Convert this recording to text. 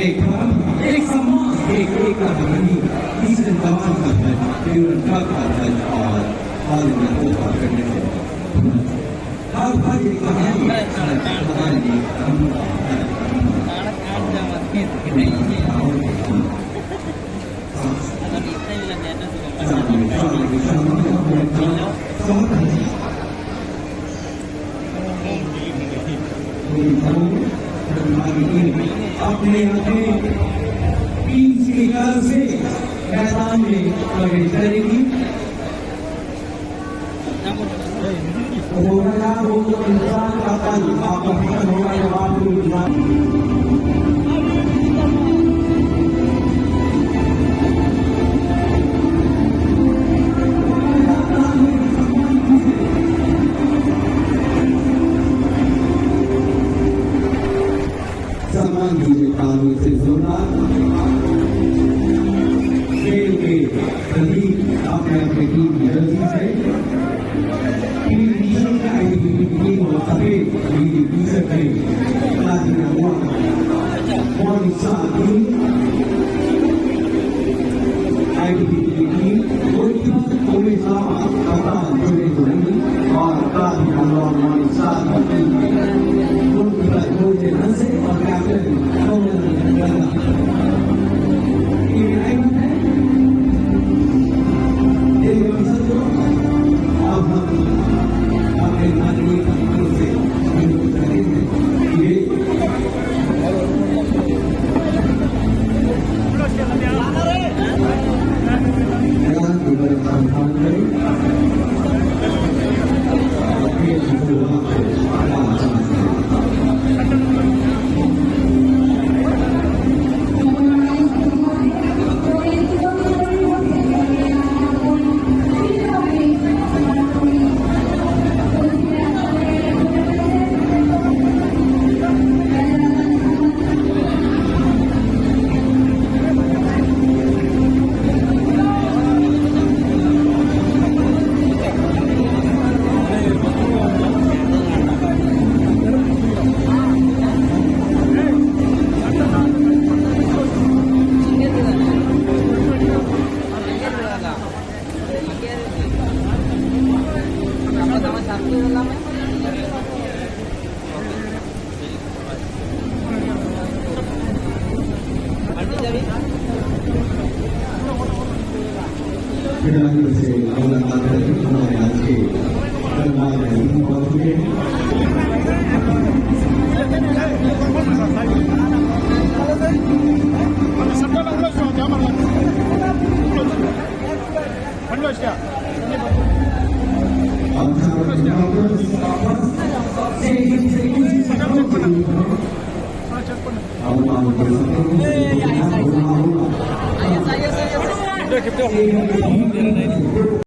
एक हम एक समाज एक कहानी इस तमाम का है उनका है और हाल में वो करने से हर हर एक कहानी अपने से मैदान में प्रवेश करेगी इंसान का तन होगा सम्मान दीजिए कानून से जोड़ा खेल के प्रति अपने अपने टीम की जल्दी से टीम का टीम और सभी टीम से करें लाजिम हुआ और साथी आईटीबी की कोई साथ पता जुड़े जुड़ेंगे और काफी हमारे साथ मुझे हंसे और कैप्टन अब हम अपने नागरिक से से हमारे आज के Kita